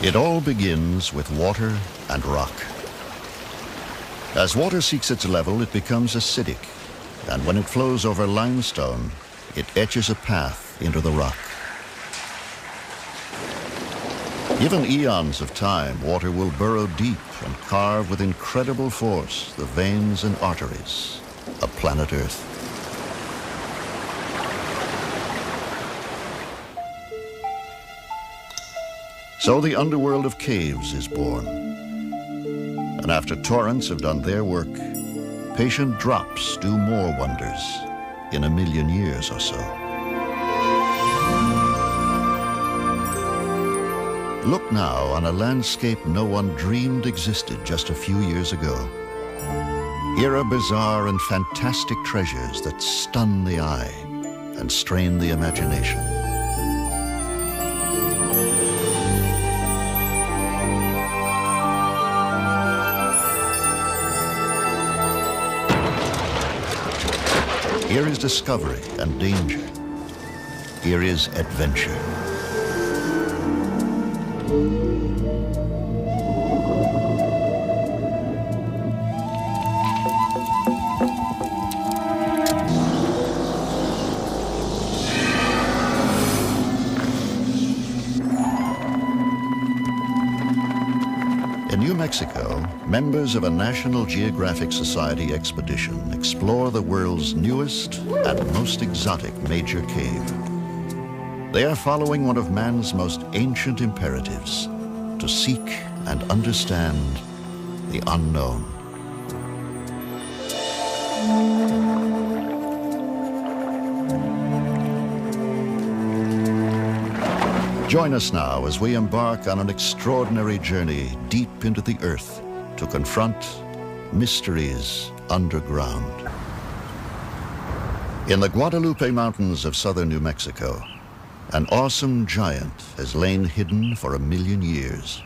It all begins with water and rock. As water seeks its level, it becomes acidic, and when it flows over limestone, it etches a path into the rock. Given eons of time, water will burrow deep and carve with incredible force the veins and arteries of planet Earth. So the underworld of caves is born. And after torrents have done their work, patient drops do more wonders in 1 million years or so. Look now on a landscape no one dreamed existed just a few years ago. Here are bizarre and fantastic treasures that stun the eye and strain the imagination. Here is discovery and danger. Here is adventure. In New Mexico, members of a National Geographic Society expedition explore the world's newest and most exotic major cave. They are following one of man's most ancient imperatives, to seek and understand the unknown. Join us now as we embark on an extraordinary journey deep into the earth to confront mysteries underground. In the Guadalupe Mountains of southern New Mexico, an awesome giant has lain hidden for 1 million years.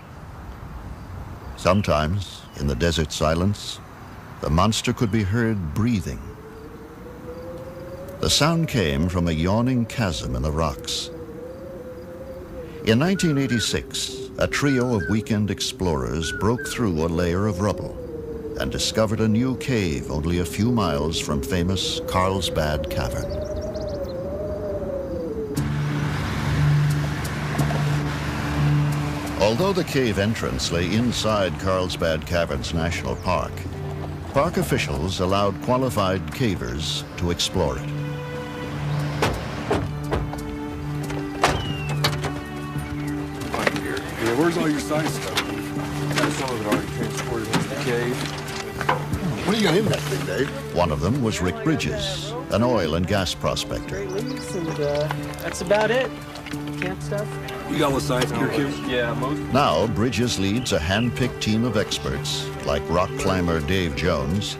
Sometimes, in the desert silence, the monster could be heard breathing. The sound came from a yawning chasm in the rocks. In 1986, a trio of weekend explorers broke through a layer of rubble and discovered a new cave only a few miles from famous Carlsbad Cavern. Although the cave entrance lay inside Carlsbad Caverns National Park, park officials allowed qualified cavers to explore it. Where's all your science stuff? Some of it already transported into the cave. What do you got in that thing, Dave? One of them was Rick Bridges, an oil and gas prospector. And that's about it. Camp stuff. You got all the science gear, Kim? Yeah, most. Now, Bridges leads a hand-picked team of experts, like rock climber Dave Jones,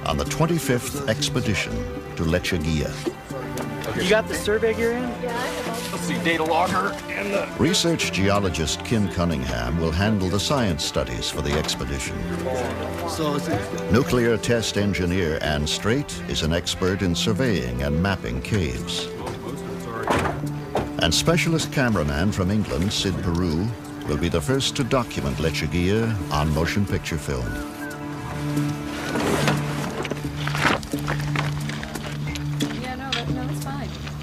on the 25th expedition to Lechuguilla. You got the survey gear in? Let's see, data logger and the... Research geologist Kim Cunningham will handle the science studies for the expedition. So it's... Nuclear test engineer Ann Strait is an expert in surveying and mapping caves. And specialist cameraman from England, Sid Peru, will be the first to document Lechuguilla on motion picture film.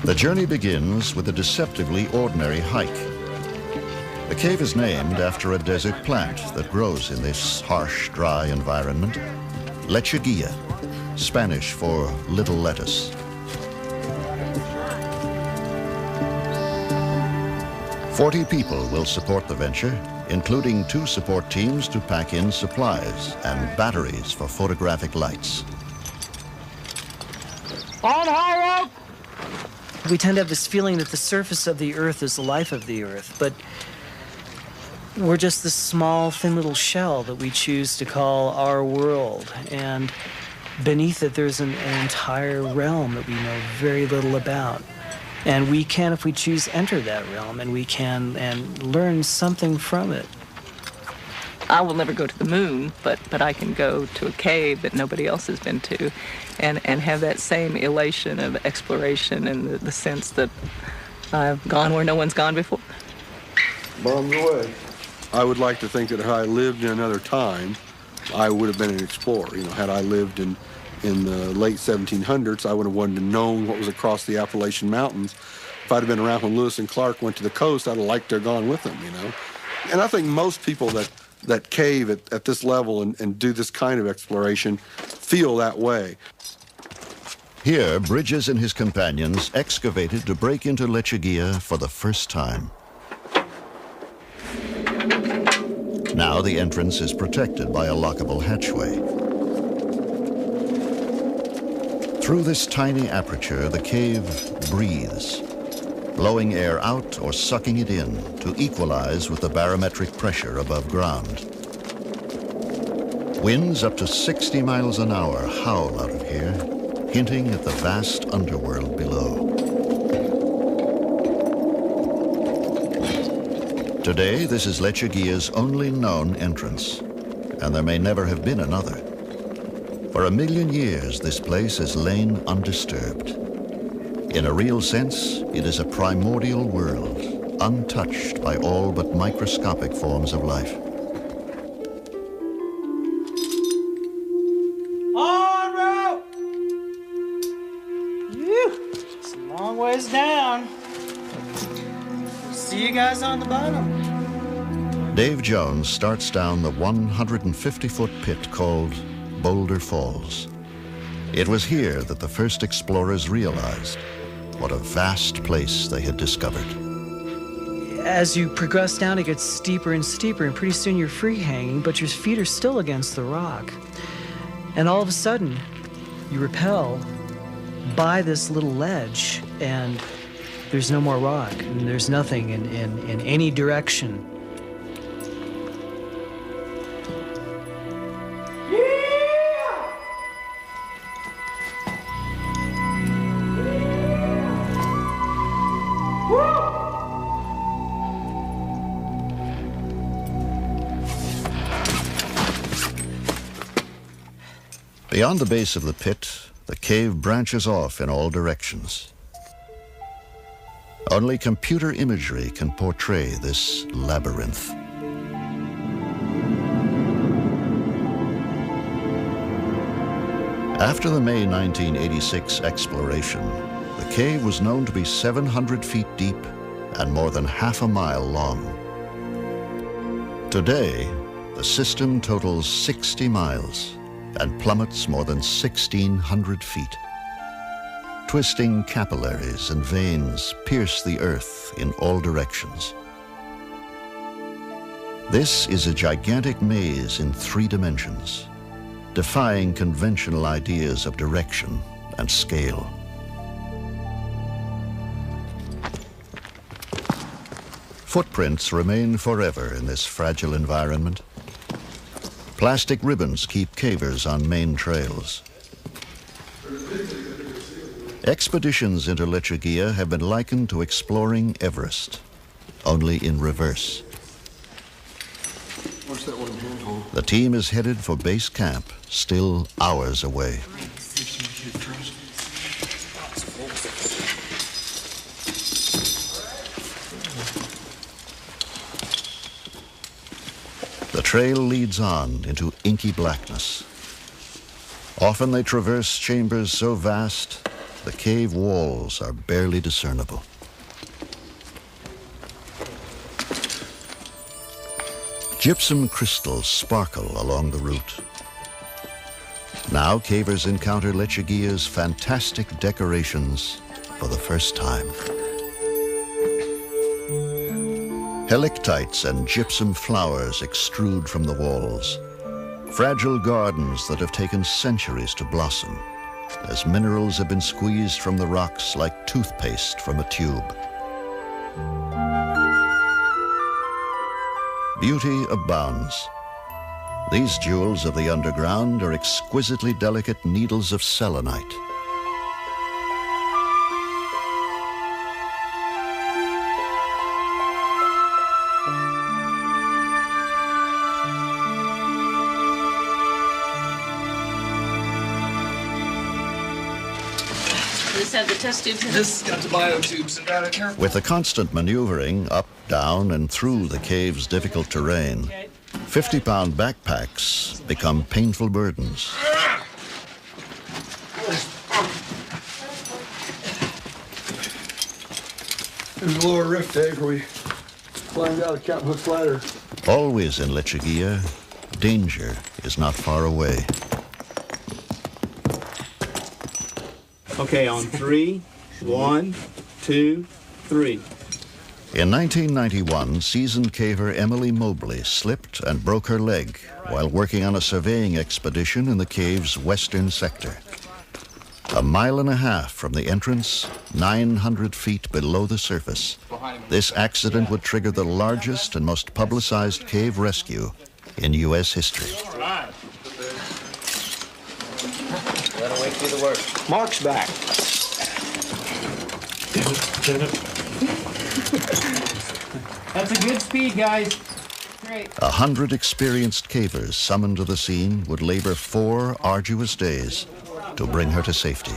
The journey begins with a deceptively ordinary hike. The cave is named after a desert plant that grows in this harsh, dry environment, Lechuguilla, Spanish for little lettuce. 40 people will support the venture, including 2 support teams to pack in supplies and batteries for photographic lights. On high up! We tend to have this feeling that the surface of the earth is the life of the earth, but we're just this small, thin little shell that we choose to call our world. And beneath it, there's an entire realm that we know very little about. And we can, if we choose, enter that realm, and we can and learn something from it. I will never go to the moon, but I can go to a cave that nobody else has been to and have that same elation of exploration and the sense that I've gone where no one's gone before. Bombs away. I would like to think that had I lived in another time, I would have been an explorer. You know, had I lived in the late 1700s, I would have wanted to know what was across the Appalachian Mountains. If I'd have been around when Lewis and Clark went to the coast, I'd have liked to have gone with them, you know. And I think most people that cave at this level and do this kind of exploration feel that way. Here, Bridges and his companions excavated to break into Lechuguilla for the first time. Now the entrance is protected by a lockable hatchway. Through this tiny aperture, the cave breathes, blowing air out or sucking it in to equalize with the barometric pressure above ground. Winds up to 60 miles an hour howl out of here, hinting at the vast underworld below. Today, this is Lechuguilla's only known entrance, and there may never have been another. For 1,000,000 years, this place has lain undisturbed. In a real sense, it is a primordial world, untouched by all but microscopic forms of life. En route! Whew, it's a long ways down. See you guys on the bottom. Dave Jones starts down the 150-foot pit called Boulder Falls. It was here that the first explorers realized what a vast place they had discovered. As you progress down, it gets steeper and steeper, and pretty soon you're free hanging, but your feet are still against the rock. And all of a sudden, you rappel by this little ledge, and there's no more rock, and there's nothing in any direction. Beyond the base of the pit, the cave branches off in all directions. Only computer imagery can portray this labyrinth. After the May 1986 exploration, the cave was known to be 700 feet deep and more than half a mile long. Today, the system totals 60 miles and plummets more than 1,600 feet. Twisting capillaries and veins pierce the earth in all directions. This is a gigantic maze in 3 dimensions, defying conventional ideas of direction and scale. Footprints remain forever in this fragile environment. Plastic ribbons keep cavers on main trails. Expeditions into Lechuguilla have been likened to exploring Everest, only in reverse. What's that one here? The team is headed for base camp, still hours away. The trail leads on into inky blackness. Often they traverse chambers so vast, the cave walls are barely discernible. Gypsum crystals sparkle along the route. Now cavers encounter Lechuguilla's fantastic decorations for the first time. Helictites and gypsum flowers extrude from the walls, fragile gardens that have taken centuries to blossom, as minerals have been squeezed from the rocks like toothpaste from a tube. Beauty abounds. These jewels of the underground are exquisitely delicate needles of selenite. this have the test tubes in it? This got the biotubes and got it careful. With the constant maneuvering up, down, and through the cave's difficult terrain, 50-pound backpacks become painful burdens. There's a lower rift egg where we climbed out of Captain Hook's ladder. Always in Lechuguilla, danger is not far away. Okay, on 3, 1, 2, 3. In 1991, seasoned caver Emily Mobley slipped and broke her leg while working on a surveying expedition in the cave's western sector. 1.5 miles from the entrance, 900 feet below the surface, this accident would trigger the largest and most publicized cave rescue in U.S. history. That'll wait through the work. Mark's back. That's a good speed, guys. Great. 100 experienced cavers summoned to the scene would labor 4 arduous days to bring her to safety.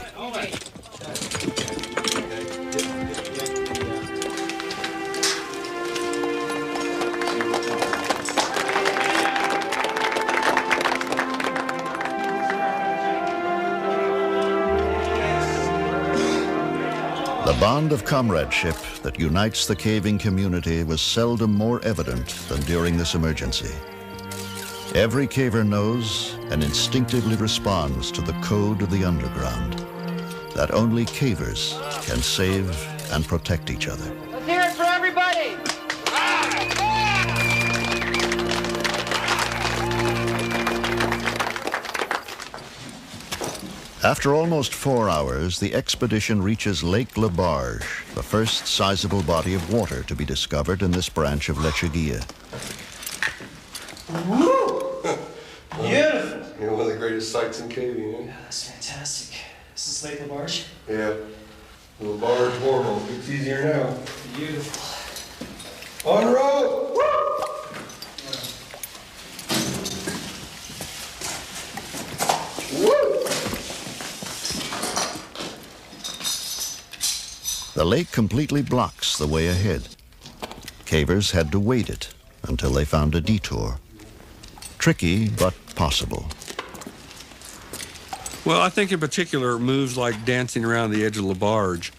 The bond of comradeship that unites the caving community was seldom more evident than during this emergency. Every caver knows and instinctively responds to the code of the underground, that only cavers can save and protect each other. Let's hear it for everybody. After almost 4 hours, the expedition reaches Lake Labarge, the first sizable body of water to be discovered in this branch of Lechuguilla. Beautiful. You know, one of the greatest sights in caving, eh? That's fantastic. This is Lake Labarge. Yeah. The Labarge borehole. It's easier now. Beautiful. On the road! The lake completely blocks the way ahead. Cavers had to wade it until they found a detour. Tricky, but possible. Well, I think in particular moves like dancing around the edge of Labarge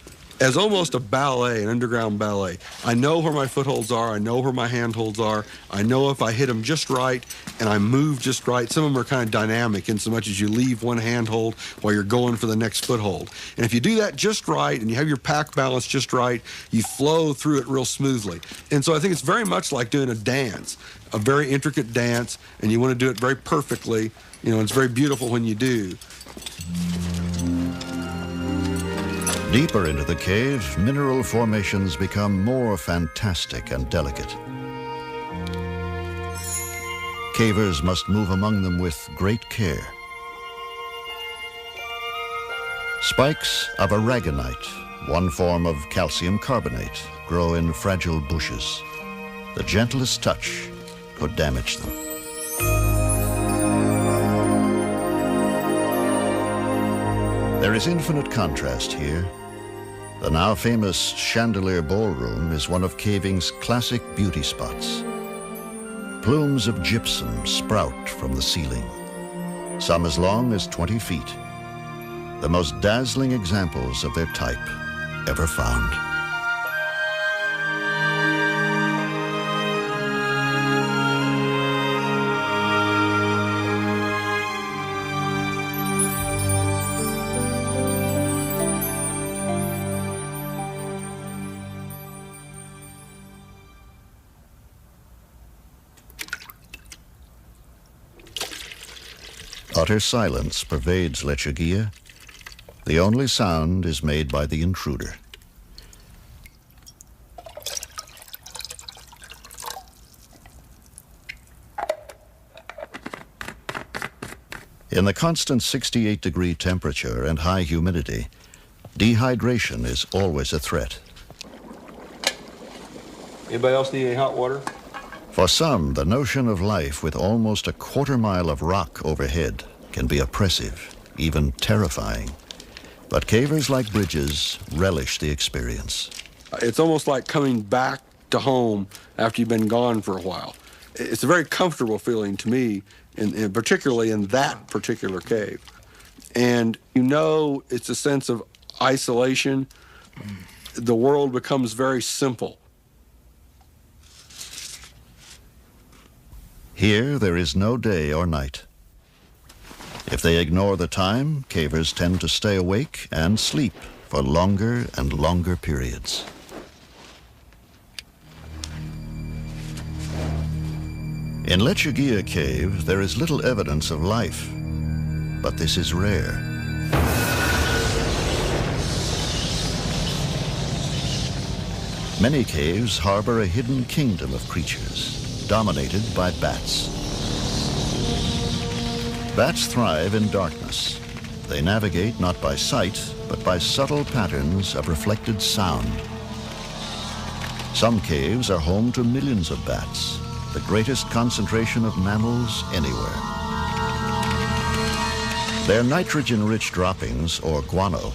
as almost a ballet, an underground ballet. I know where my footholds are. I know where my handholds are. I know if I hit them just right and I move just right. Some of them are kind of dynamic in so much as you leave one handhold while you're going for the next foothold. And if you do that just right and you have your pack balance just right, you flow through it real smoothly. And so I think it's very much like doing a dance, a very intricate dance, and you want to do it very perfectly. You know, it's very beautiful when you do. Deeper into the cave, mineral formations become more fantastic and delicate. Cavers must move among them with great care. Spikes of aragonite, one form of calcium carbonate, grow in fragile bushes. The gentlest touch could damage them. There is infinite contrast here. The now famous Chandelier Ballroom is one of caving's classic beauty spots. Plumes of gypsum sprout from the ceiling, some as long as 20 feet. The most dazzling examples of their type ever found. Utter silence pervades Lechuguilla. The only sound is made by the intruder. In the constant 68-degree temperature and high humidity, dehydration is always a threat. Anybody else need any hot water? For some, the notion of life with almost a quarter mile of rock overhead can be oppressive, even terrifying. But cavers like Bridges relish the experience. It's almost like coming back to home after you've been gone for a while. It's a very comfortable feeling to me, and particularly in that particular cave. And you know, it's a sense of isolation. The world becomes very simple. Here, there is no day or night. If they ignore the time, cavers tend to stay awake and sleep for longer and longer periods. In Lechuguilla Cave, there is little evidence of life, but this is rare. Many caves harbor a hidden kingdom of creatures, dominated by bats. Bats thrive in darkness. They navigate not by sight, but by subtle patterns of reflected sound. Some caves are home to millions of bats, the greatest concentration of mammals anywhere. Their nitrogen-rich droppings, or guano,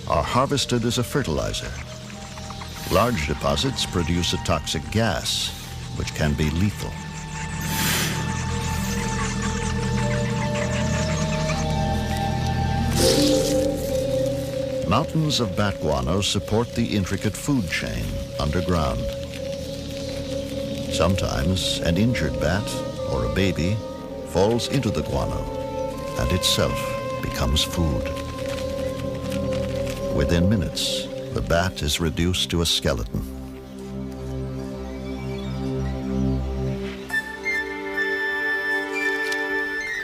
are harvested as a fertilizer. Large deposits produce a toxic gas, which can be lethal. Mountains of bat guano support the intricate food chain underground. Sometimes an injured bat or a baby falls into the guano and itself becomes food. Within minutes, the bat is reduced to a skeleton.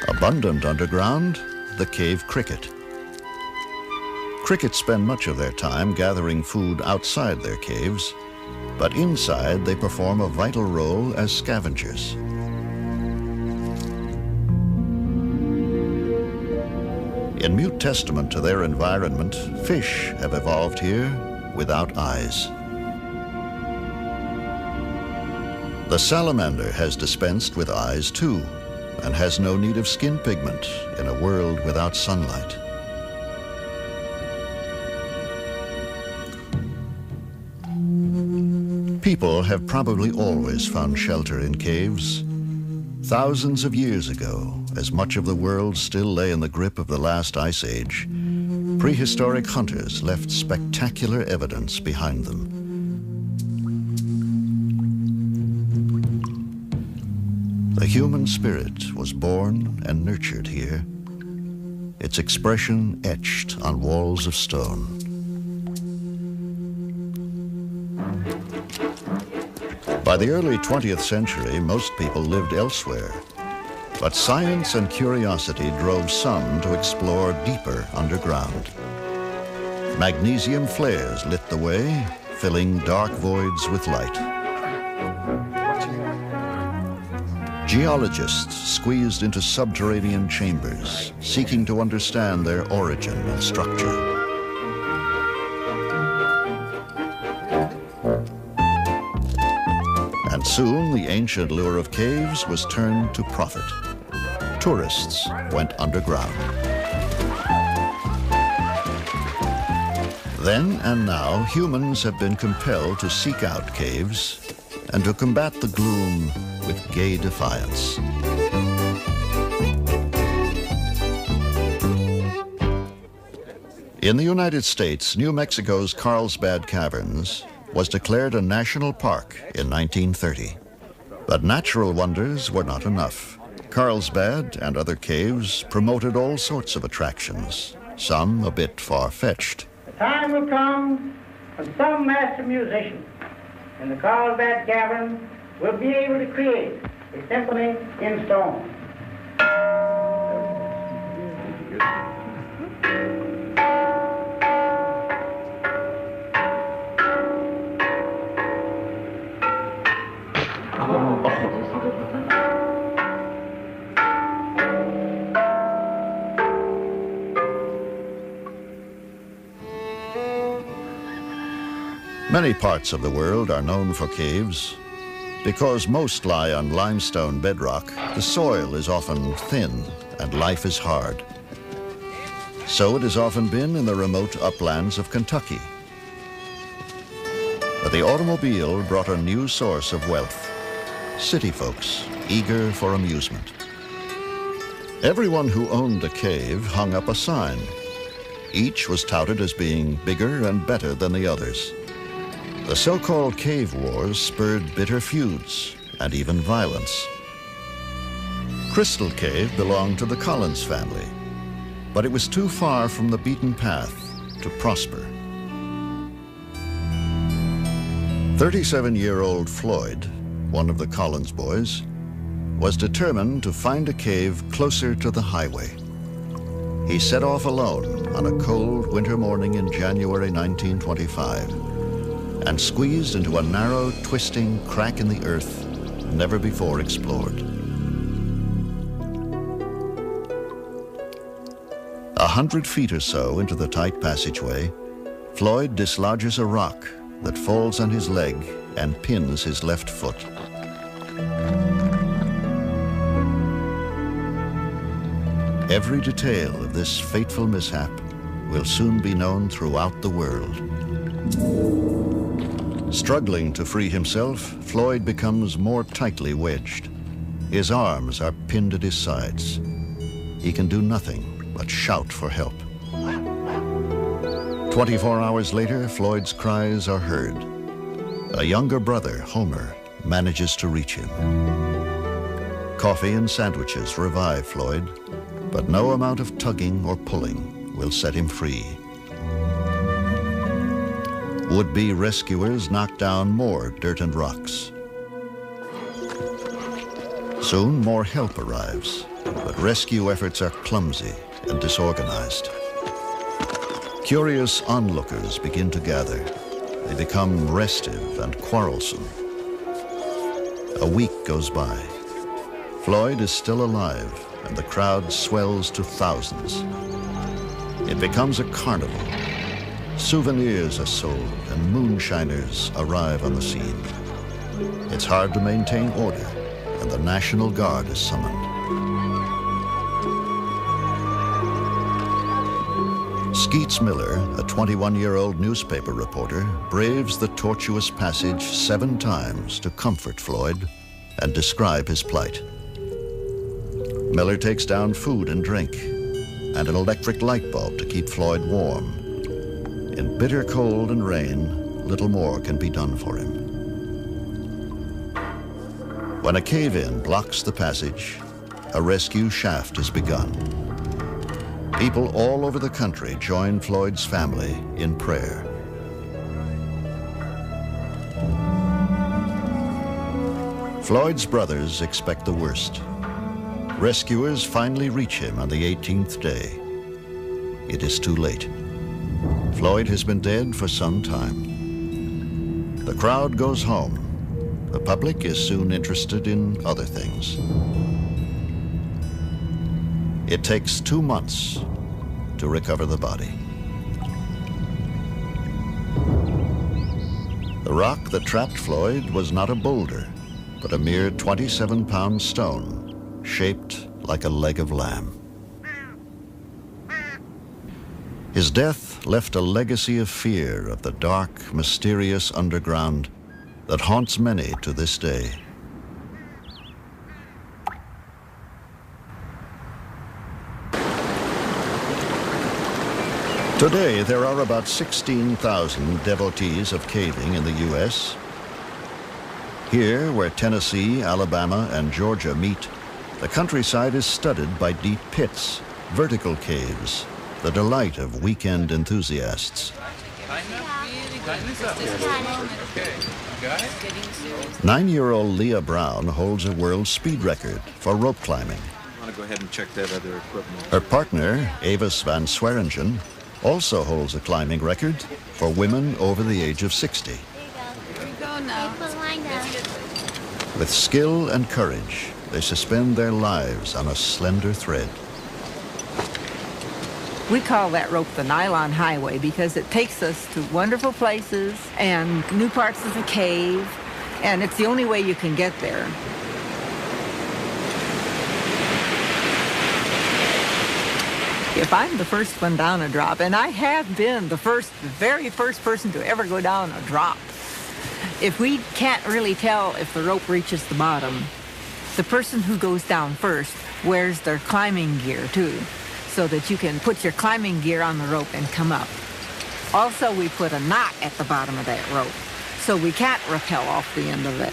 Abundant underground, the cave cricket. Crickets spend much of their time gathering food outside their caves, but inside they perform a vital role as scavengers. In mute testament to their environment, fish have evolved here without eyes. The salamander has dispensed with eyes too, and has no need of skin pigment in a world without sunlight. People have probably always found shelter in caves. Thousands of years ago, as much of the world still lay in the grip of the last ice age, prehistoric hunters left spectacular evidence behind them. The human spirit was born and nurtured here, its expression etched on walls of stone. By the early 20th century, most people lived elsewhere, but science and curiosity drove some to explore deeper underground. Magnesium flares lit the way, filling dark voids with light. Geologists squeezed into subterranean chambers, seeking to understand their origin and structure. And soon, the ancient lure of caves was turned to profit. Tourists went underground. Then and now, humans have been compelled to seek out caves and to combat the gloom with gay defiance. In the United States, New Mexico's Carlsbad Caverns was declared a national park in 1930. But natural wonders were not enough. Carlsbad and other caves promoted all sorts of attractions, some a bit far-fetched. The time will come when some master musician in the Carlsbad Cavern will be able to create a symphony in stone. Many parts of the world are known for caves. Because most lie on limestone bedrock, the soil is often thin and life is hard. So it has often been in the remote uplands of Kentucky. But the automobile brought a new source of wealth. City folks eager for amusement. Everyone who owned a cave hung up a sign. Each was touted as being bigger and better than the others. The so-called cave wars spurred bitter feuds and even violence. Crystal Cave belonged to the Collins family, but it was too far from the beaten path to prosper. 37-year-old Floyd, one of the Collins boys, was determined to find a cave closer to the highway. He set off alone on a cold winter morning in January 1925 and squeezed into a narrow, twisting crack in the earth never before explored. 100 feet or so into the tight passageway, Floyd dislodges a rock that falls on his leg and pins his left foot. Every detail of this fateful mishap will soon be known throughout the world. Struggling to free himself, Floyd becomes more tightly wedged. His arms are pinned at his sides. He can do nothing but shout for help. 24 hours later, Floyd's cries are heard. A younger brother, Homer, manages to reach him. Coffee and sandwiches revive Floyd, but no amount of tugging or pulling will set him free. Would-be rescuers knock down more dirt and rocks. Soon more help arrives, but rescue efforts are clumsy and disorganized. Curious onlookers begin to gather. They become restive and quarrelsome. A week goes by. Floyd is still alive, and the crowd swells to thousands. It becomes a carnival. Souvenirs are sold, and moonshiners arrive on the scene. It's hard to maintain order, and the National Guard is summoned. Skeets Miller, a 21-year-old newspaper reporter, braves the tortuous passage 7 times to comfort Floyd and describe his plight. Miller takes down food and drink and an electric light bulb to keep Floyd warm. In bitter cold and rain, little more can be done for him. When a cave-in blocks the passage, a rescue shaft is begun. People all over the country join Floyd's family in prayer. Floyd's brothers expect the worst. Rescuers finally reach him on the 18th day. It is too late. Floyd has been dead for some time. The crowd goes home. The public is soon interested in other things. It takes 2 months to recover the body. The rock that trapped Floyd was not a boulder, but a mere 27-pound stone, shaped like a leg of lamb. His death left a legacy of fear of the dark, mysterious underground that haunts many to this day. Today, there are about 16,000 devotees of caving in the U.S. Here, where Tennessee, Alabama, and Georgia meet, the countryside is studded by deep pits, vertical caves, the delight of weekend enthusiasts. 9-year-old Leah Brown holds a world speed record for rope climbing. I want to go ahead and check that other equipment. Her partner, Avis van Swearingen, also holds a climbing record for women over the age of 60. Here we go now. With skill and courage, they suspend their lives on a slender thread. We call that rope the nylon highway because it takes us to wonderful places and new parts of the cave, and it's the only way you can get there. If I'm the first one down a drop, and I have been the very first person to ever go down a drop, if we can't really tell if the rope reaches the bottom, the person who goes down first wears their climbing gear too, so that you can put your climbing gear on the rope and come up. Also, we put a knot at the bottom of that rope, so we can't rappel off the end of it,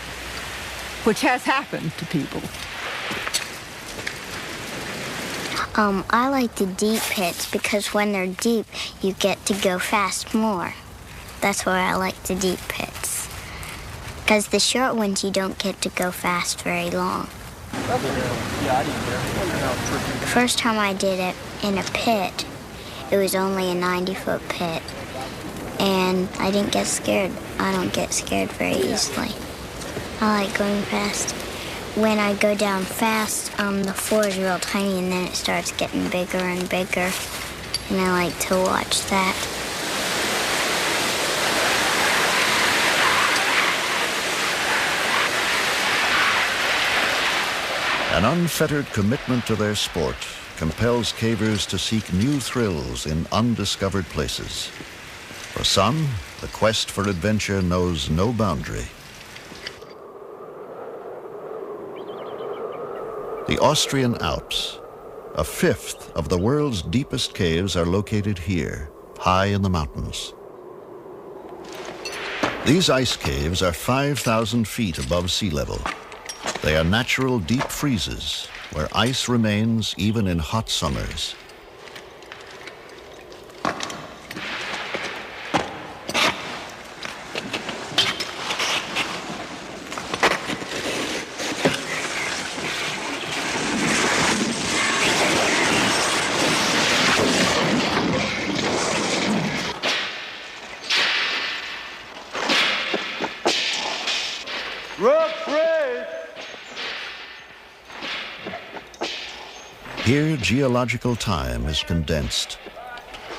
which has happened to people. I like the deep pits because when they're deep, you get to go fast more. That's why I like the deep pits. Because the short ones, you don't get to go fast very long. The first time I did it in a pit, it was only a 90-foot pit. And I didn't get scared. I don't get scared very easily. I like going fast. When I go down fast, the floor is real tiny and then it starts getting bigger and bigger. And I like to watch that. An unfettered commitment to their sport compels cavers to seek new thrills in undiscovered places. For some, the quest for adventure knows no boundary. The Austrian Alps, a fifth of the world's deepest caves, are located here, high in the mountains. These ice caves are 5,000 feet above sea level. They are natural deep freezes where ice remains even in hot summers. Here, geological time is condensed.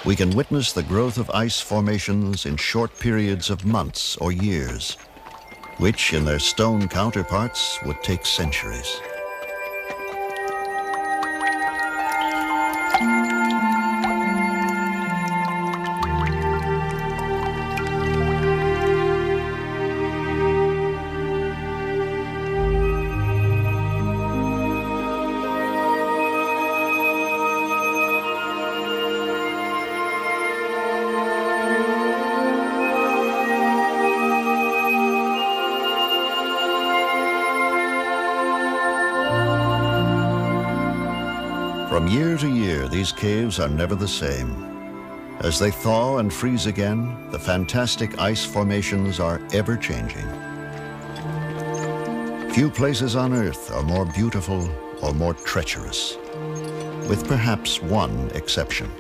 We can witness the growth of ice formations in short periods of months or years, which in their stone counterparts would take centuries. From year to year, these caves are never the same. As they thaw and freeze again, the fantastic ice formations are ever-changing. Few places on Earth are more beautiful or more treacherous, with perhaps one exception.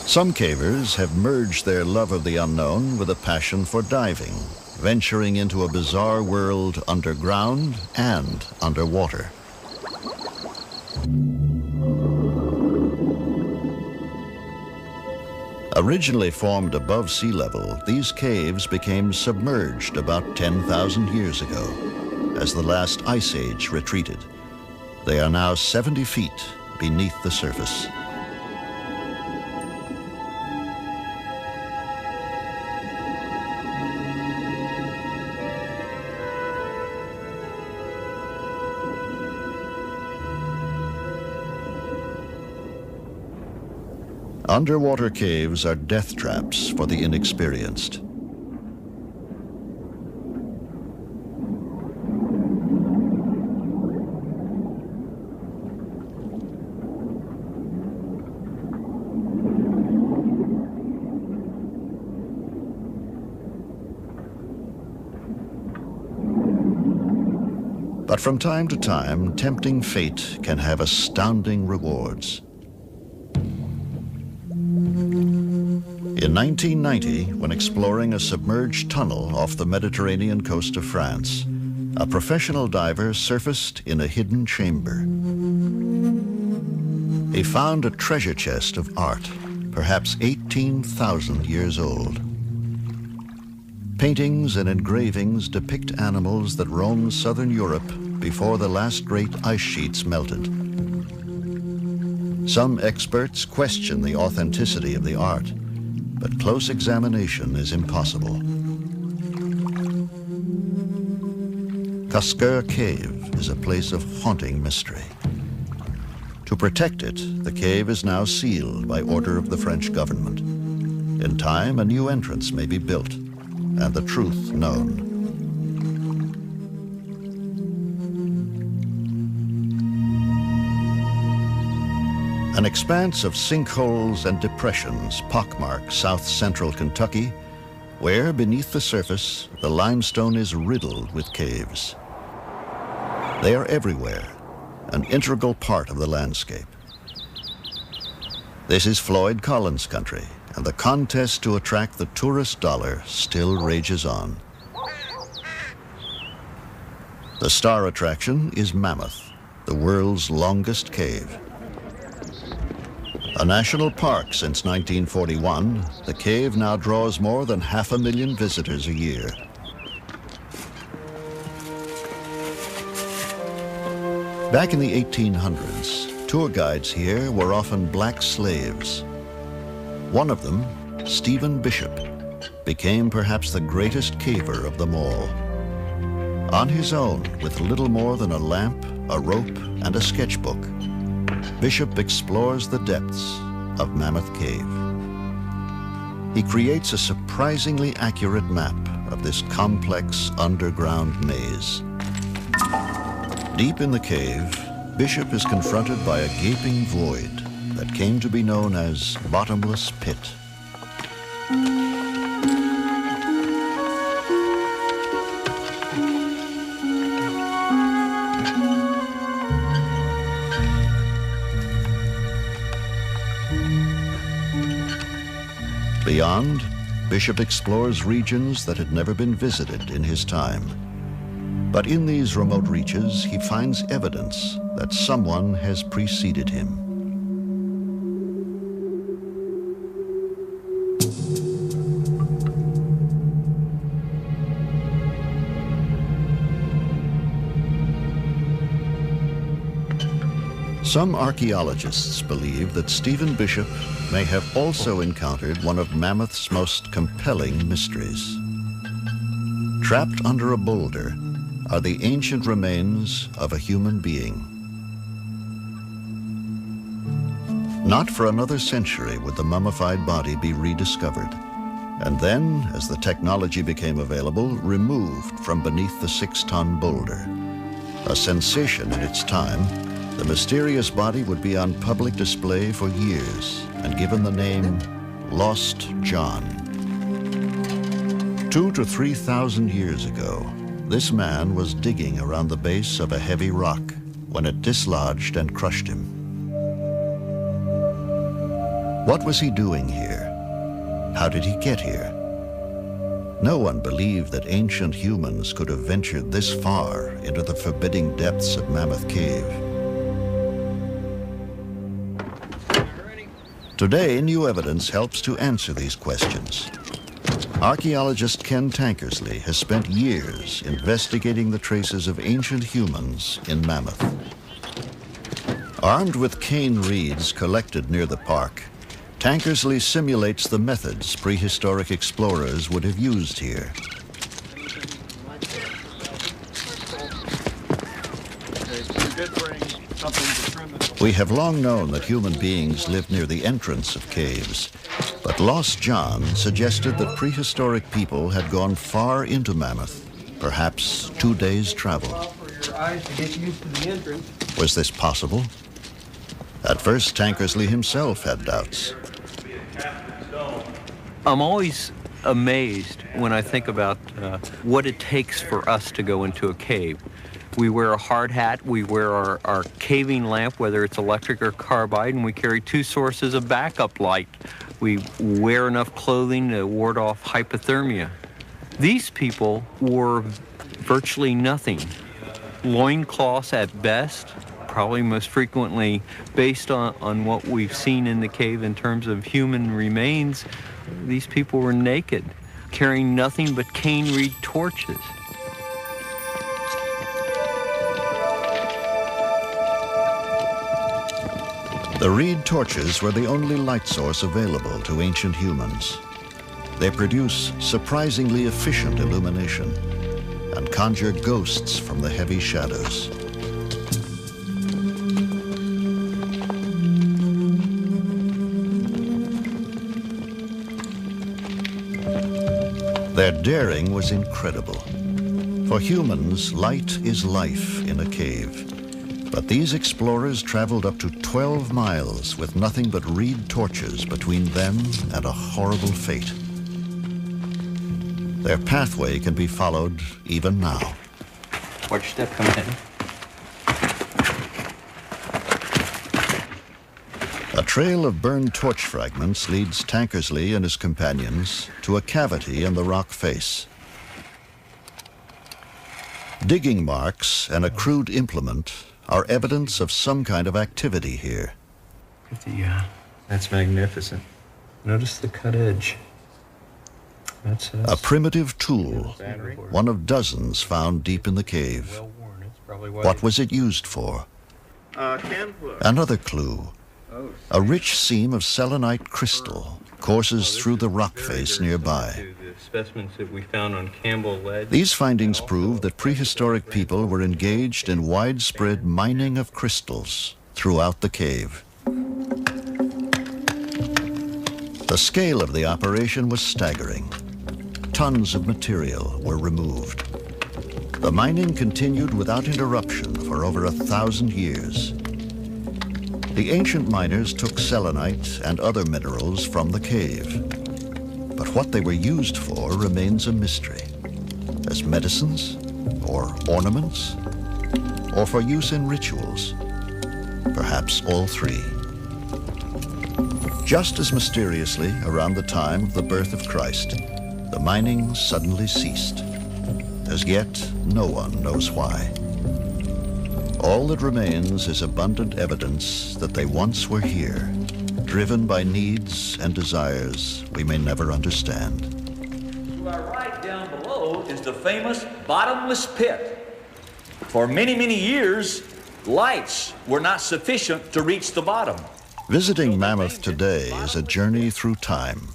Some cavers have merged their love of the unknown with a passion for diving, venturing into a bizarre world underground and underwater. Originally formed above sea level, these caves became submerged about 10,000 years ago as the last ice age retreated. They are now 70 feet beneath the surface. Underwater caves are death traps for the inexperienced. But from time to time, tempting fate can have astounding rewards. In 1990, when exploring a submerged tunnel off the Mediterranean coast of France, a professional diver surfaced in a hidden chamber. He found a treasure chest of art, perhaps 18,000 years old. Paintings and engravings depict animals that roamed southern Europe before the last great ice sheets melted. Some experts question the authenticity of the art, but close examination is impossible. Casqueur Cave is a place of haunting mystery. To protect it, the cave is now sealed by order of the French government. In time, a new entrance may be built and the truth known. An expanse of sinkholes and depressions pockmark south-central Kentucky, where, beneath the surface, the limestone is riddled with caves. They are everywhere, an integral part of the landscape. This is Floyd Collins country, and the contest to attract the tourist dollar still rages on. The star attraction is Mammoth, the world's longest cave. A national park since 1941, the cave now draws more than 500,000 visitors a year. Back in the 1800s, tour guides here were often black slaves. One of them, Stephen Bishop, became perhaps the greatest caver of them all. On his own, with little more than a lamp, a rope, and a sketchbook, Bishop explores the depths of Mammoth Cave. He creates a surprisingly accurate map of this complex underground maze. Deep in the cave, Bishop is confronted by a gaping void that came to be known as Bottomless Pit. Beyond, Bishop explores regions that had never been visited in his time. But in these remote reaches, he finds evidence that someone has preceded him. Some archaeologists believe that Stephen Bishop may have also encountered one of Mammoth's most compelling mysteries. Trapped under a boulder are the ancient remains of a human being. Not for another century would the mummified body be rediscovered, and then, as the technology became available, removed from beneath the 6-ton boulder. A sensation in its time, the mysterious body would be on public display for years and given the name Lost John. 2,000 to 3,000 years ago, this man was digging around the base of a heavy rock when it dislodged and crushed him. What was he doing here? How did he get here? No one believed that ancient humans could have ventured this far into the forbidding depths of Mammoth Cave. Today, new evidence helps to answer these questions. Archaeologist Ken Tankersley has spent years investigating the traces of ancient humans in Mammoth. Armed with cane reeds collected near the park, Tankersley simulates the methods prehistoric explorers would have used here. We have long known that human beings lived near the entrance of caves, but Lost John suggested that prehistoric people had gone far into Mammoth, perhaps 2 days' travel. Was this possible? At first, Tankersley himself had doubts. I'm always amazed when I think about what it takes for us to go into a cave. We wear a hard hat, we wear our caving lamp, whether it's electric or carbide, and we carry 2 sources of backup light. We wear enough clothing to ward off hypothermia. These people wore virtually nothing. Loincloths at best, probably most frequently based on what we've seen in the cave in terms of human remains. These people were naked, carrying nothing but cane reed torches. The reed torches were the only light source available to ancient humans. They produce surprisingly efficient illumination and conjure ghosts from the heavy shadows. Their daring was incredible. For humans, light is life in a cave. But these explorers traveled up to 12 miles with nothing but reed torches between them and a horrible fate. Their pathway can be followed even now. Watch your step coming in. A trail of burned torch fragments leads Tankersley and his companions to a cavity in the rock face. Digging marks and a crude implement are evidence of some kind of activity here. That's magnificent. Notice the cut edge. That's a primitive tool, one of dozens found deep in the cave. What was it used for? Another clue. A rich seam of selenite crystal courses through the rock face nearby. Specimens that we found on Campbell Ledge. These findings prove that prehistoric people were engaged in widespread mining of crystals throughout the cave. The scale of the operation was staggering. Tons of material were removed. The mining continued without interruption for over 1,000 years. The ancient miners took selenite and other minerals from the cave. But what they were used for remains a mystery. As medicines, or ornaments, or for use in rituals. Perhaps all three. Just as mysteriously, around the time of the birth of Christ, the mining suddenly ceased. As yet, no one knows why. All that remains is abundant evidence that they once were here, driven by needs and desires we may never understand. To our right down below is the famous bottomless pit. For many, many years, lights were not sufficient to reach the bottom. Visiting Mammoth today is a journey through time.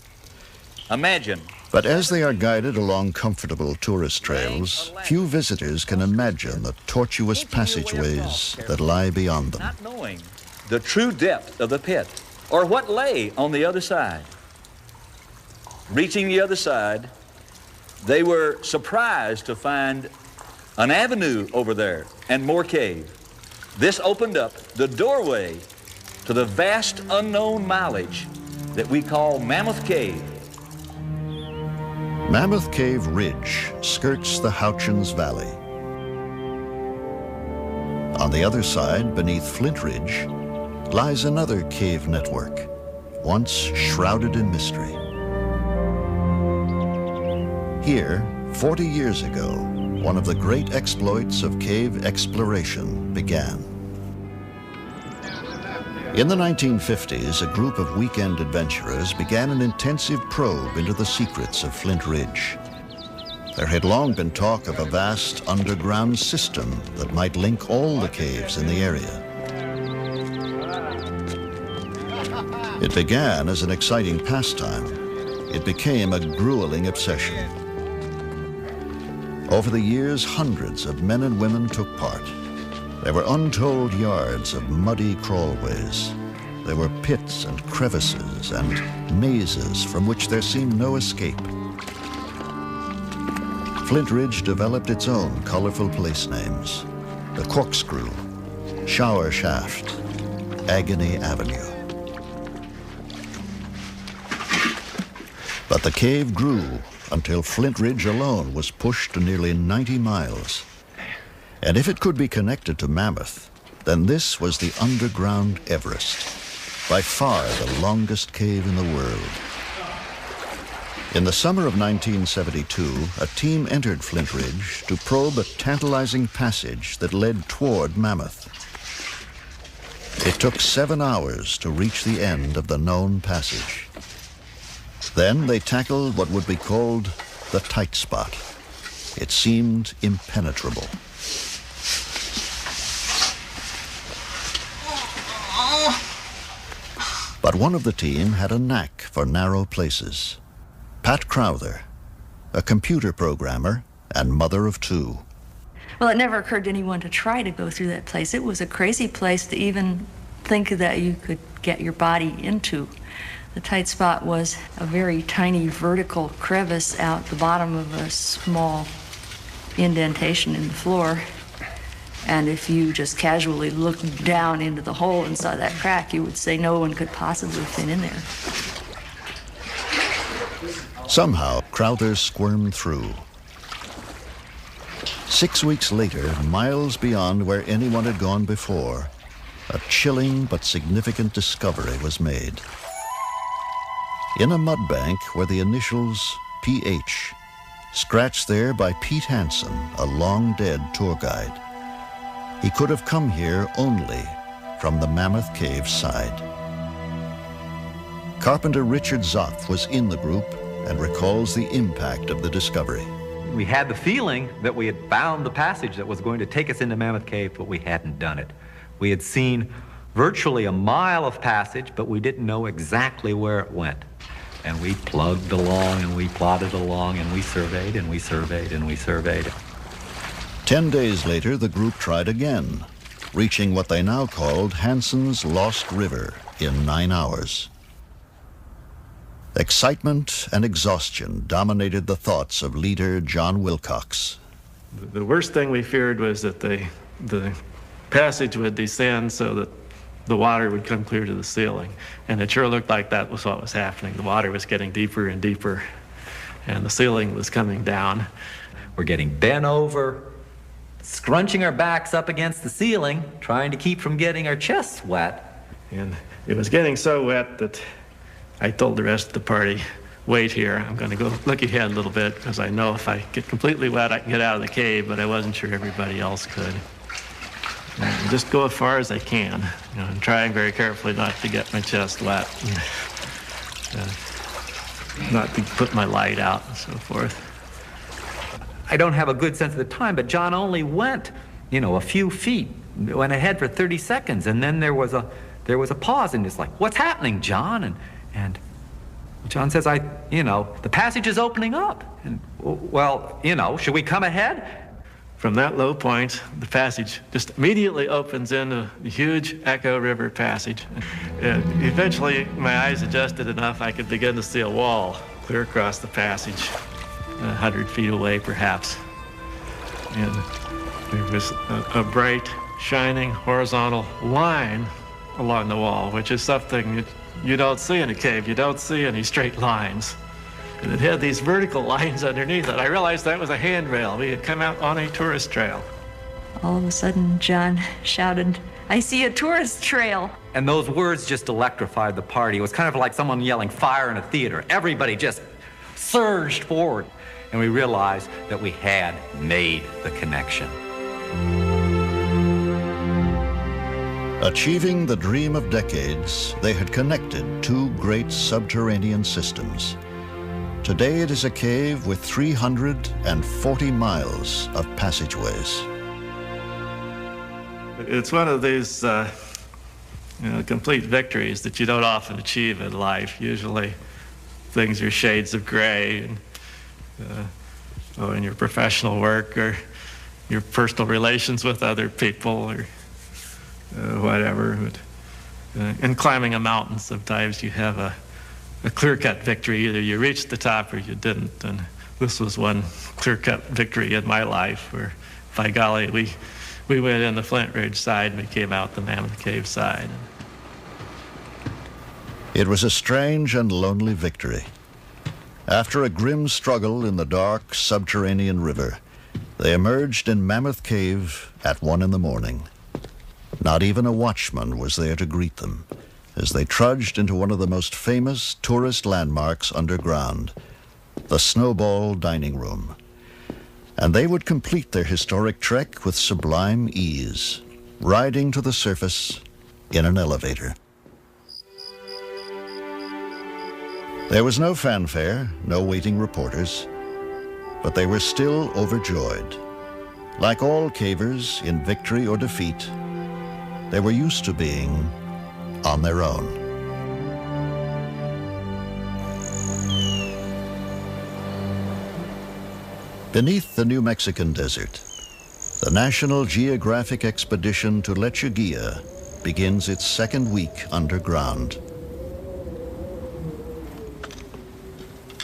Imagine. But as they are guided along comfortable tourist trails, few visitors can imagine the tortuous passageways that lie beyond them. Not knowing the true depth of the pit, or what lay on the other side. Reaching the other side, they were surprised to find an avenue over there and more cave. This opened up the doorway to the vast unknown mileage that we call Mammoth Cave. Mammoth Cave Ridge skirts the Houchins Valley. On the other side, beneath Flint Ridge, lies another cave network, once shrouded in mystery. Here, 40 years ago, one of the great exploits of cave exploration began. In the 1950s, a group of weekend adventurers began an intensive probe into the secrets of Flint Ridge. There had long been talk of a vast underground system that might link all the caves in the area. It began as an exciting pastime. It became a grueling obsession. Over the years, hundreds of men and women took part. There were untold yards of muddy crawlways. There were pits and crevices and mazes from which there seemed no escape. Flint Ridge developed its own colorful place names: the Corkscrew, Shower Shaft, Agony Avenue. But the cave grew until Flint Ridge alone was pushed to nearly 90 miles. And if it could be connected to Mammoth, then this was the underground Everest, by far the longest cave in the world. In the summer of 1972, a team entered Flint Ridge to probe a tantalizing passage that led toward Mammoth. It took 7 hours to reach the end of the known passage. Then they tackled what would be called the tight spot. It seemed impenetrable. But one of the team had a knack for narrow places. Pat Crowther, a computer programmer and mother of two. Well, it never occurred to anyone to try to go through that place. It was a crazy place to even think that you could get your body into. The tight spot was a very tiny vertical crevice out the bottom of a small indentation in the floor. And if you just casually looked down into the hole and saw that crack, you would say no one could possibly fit in there. Somehow, Crowther squirmed through. 6 weeks later, miles beyond where anyone had gone before, a chilling but significant discovery was made. In a mud bank were the initials PH, scratched there by Pete Hansen, a long-dead tour guide. He could have come here only from the Mammoth Cave side. Carpenter Richard Zoff was in the group and recalls the impact of the discovery. We had the feeling that we had found the passage that was going to take us into Mammoth Cave, but we hadn't done it. We had seen virtually a mile of passage, but we didn't know exactly where it went. And we plugged along, and we plodded along, and we surveyed, and we surveyed, and we surveyed. 10 days later, the group tried again, reaching what they now called Hansen's Lost River in 9 hours. Excitement and exhaustion dominated the thoughts of leader John Wilcox. The worst thing we feared was that the passage would descend so that the water would come clear to the ceiling. And it sure looked like that was what was happening. The water was getting deeper and deeper, and the ceiling was coming down. We're getting bent over, scrunching our backs up against the ceiling, trying to keep from getting our chests wet. And it was getting so wet that I told the rest of the party, wait here, I'm going to go look ahead a little bit, because I know if I get completely wet, I can get out of the cave, but I wasn't sure everybody else could. And just go as far as I can, and trying very carefully not to get my chest wet, and, not to put my light out and so forth. I don't have a good sense of the time, but John only went, a few feet, went ahead for 30 seconds, and then there was a pause, and it's like, what's happening, John? And John says, the passage is opening up. And, well, should we come ahead? From that low point, the passage just immediately opens into a huge Echo River passage. And eventually, my eyes adjusted enough, I could begin to see a wall clear across the passage, 100 feet away, perhaps. And there was a bright, shining, horizontal line along the wall, which is something you don't see in a cave. You don't see any straight lines. And it had these vertical lines underneath it. I realized that was a handrail. We had come out on a tourist trail. All of a sudden, John shouted, "I see a tourist trail." And those words just electrified the party. It was kind of like someone yelling fire in a theater. Everybody just surged forward. And we realized that we had made the connection. Achieving the dream of decades, they had connected two great subterranean systems. Today it is a cave with 340 miles of passageways. It's one of these complete victories that you don't often achieve in life. Usually things are shades of gray in your professional work or your personal relations with other people or whatever. In climbing a mountain, sometimes you have a clear-cut victory. Either you reached the top or you didn't. And this was one clear-cut victory in my life where, by golly, we went in the Flint Ridge side and we came out the Mammoth Cave side. It was a strange and lonely victory. After a grim struggle in the dark subterranean river, they emerged in Mammoth Cave at 1 a.m. Not even a watchman was there to greet them as they trudged into one of the most famous tourist landmarks underground, the Snowball Dining Room. And they would complete their historic trek with sublime ease, riding to the surface in an elevator. There was no fanfare, no waiting reporters, but they were still overjoyed. Like all cavers in victory or defeat, they were used to being on their own. Beneath the New Mexican desert, the National Geographic expedition to Lechuguilla begins its second week underground.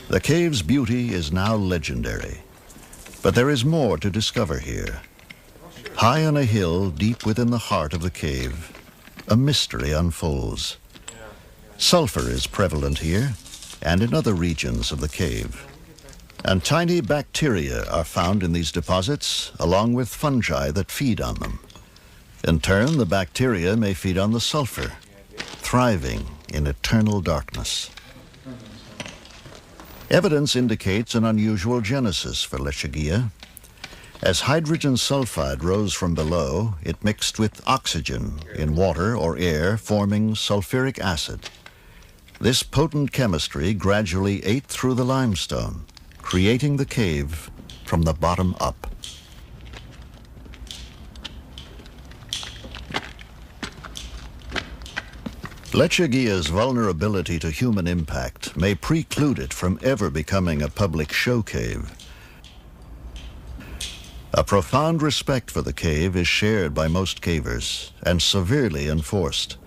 The cave's beauty is now legendary, but there is more to discover here. High on a hill deep within the heart of the cave, a mystery unfolds. Sulfur is prevalent here and in other regions of the cave. And tiny bacteria are found in these deposits, along with fungi that feed on them. In turn, the bacteria may feed on the sulfur, thriving in eternal darkness. Evidence indicates an unusual genesis for Lechuguilla. As hydrogen sulfide rose from below, it mixed with oxygen in water or air, forming sulfuric acid. This potent chemistry gradually ate through the limestone, creating the cave from the bottom up. Lechuguilla's vulnerability to human impact may preclude it from ever becoming a public show cave. A profound respect for the cave is shared by most cavers and severely enforced.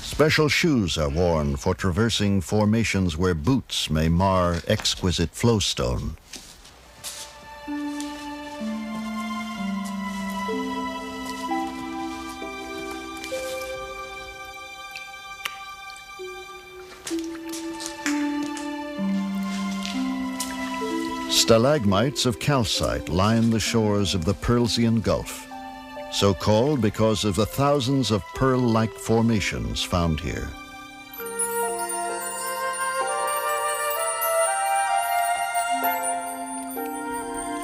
Special shoes are worn for traversing formations where boots may mar exquisite flowstone. Stalagmites of calcite line the shores of the Pearlsian Gulf, so called because of the thousands of pearl-like formations found here.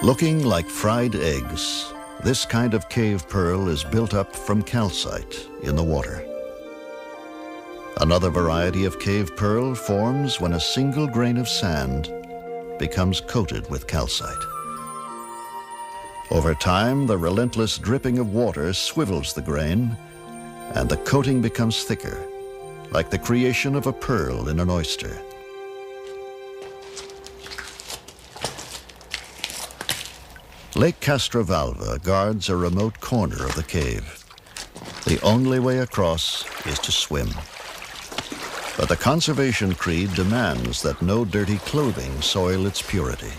Looking like fried eggs, this kind of cave pearl is built up from calcite in the water. Another variety of cave pearl forms when a single grain of sand becomes coated with calcite. Over time, the relentless dripping of water swivels the grain, and the coating becomes thicker, like the creation of a pearl in an oyster. Lake Castrovalva guards a remote corner of the cave. The only way across is to swim. But the conservation creed demands that no dirty clothing soil its purity.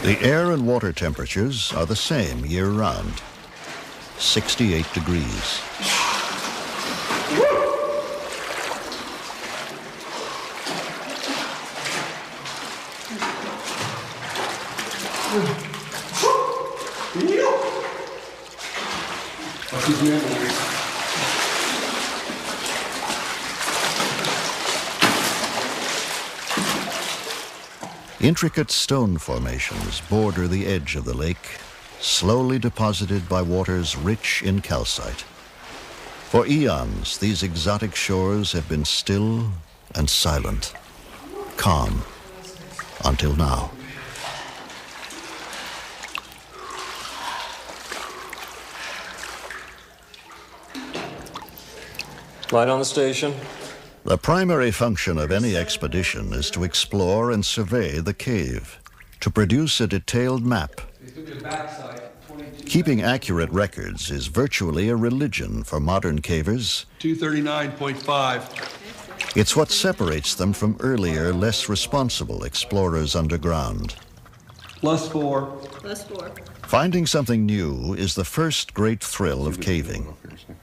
The air and water temperatures are the same year-round, 68 degrees. Intricate stone formations border the edge of the lake, slowly deposited by waters rich in calcite. For eons, these exotic shores have been still and silent, calm, until now. Light on the station. The primary function of any expedition is to explore and survey the cave, to produce a detailed map. Keeping accurate records is virtually a religion for modern cavers. 239.5. It's what separates them from earlier, less responsible explorers underground. +4. +4. Finding something new is the first great thrill of caving.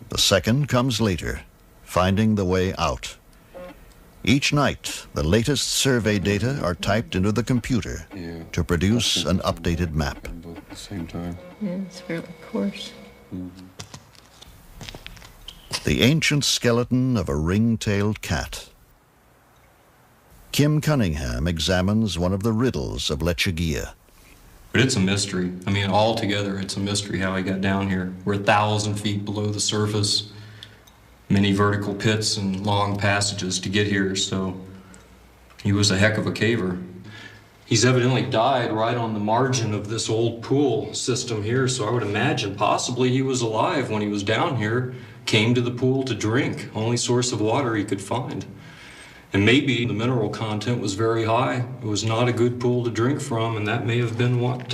The second comes later, finding the way out. Each night, the latest survey data are typed into the computer to produce an updated map. At the same time. Yeah, it's fairly coarse. The ancient skeleton of a ring-tailed cat. Kim Cunningham examines one of the riddles of Lechuguilla. But it's a mystery. I mean, altogether, it's a mystery how he got down here. We're 1,000 feet below the surface. Many vertical pits and long passages to get here, so He was a heck of a caver. He's evidently died right on the margin of this old pool system here, so I would imagine possibly he was alive when he was down here, came to the pool to drink, only source of water he could find. And maybe the mineral content was very high. It was not a good pool to drink from, and that may have been what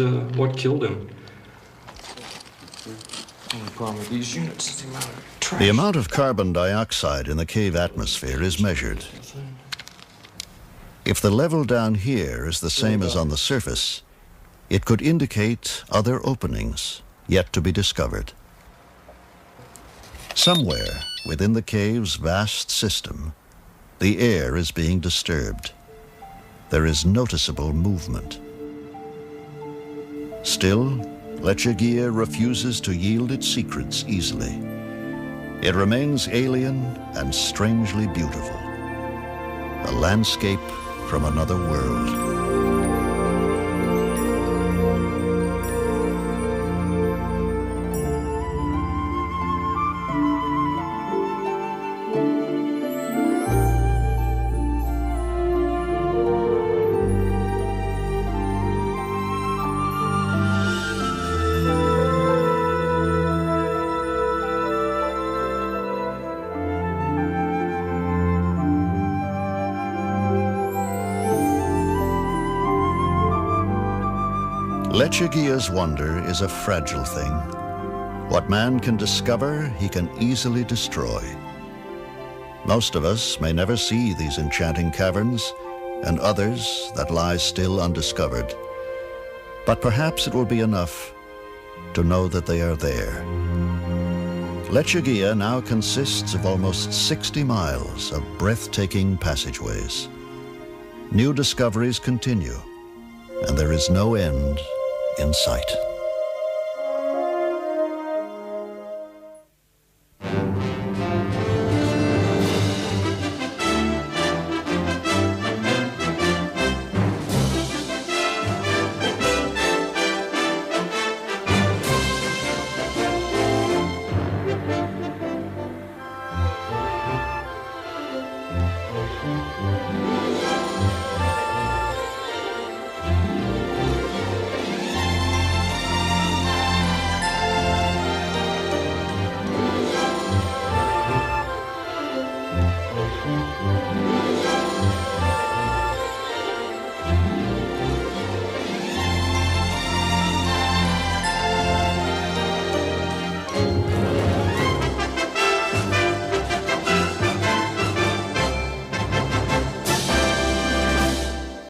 killed him. The only problem with these units is the amount of trash. The amount of carbon dioxide in the cave atmosphere is measured. If the level down here is the same as on the surface, it could indicate other openings yet to be discovered. Somewhere within the cave's vast system, the air is being disturbed. There is noticeable movement. Still, Lechuguilla refuses to yield its secrets easily. It remains alien and strangely beautiful, a landscape from another world. Lechuguilla's wonder is a fragile thing. What man can discover, he can easily destroy. Most of us may never see these enchanting caverns, and others that lie still undiscovered. But perhaps it will be enough to know that they are there. Lechuguilla now consists of almost 60 miles of breathtaking passageways. New discoveries continue, and there is no end in sight.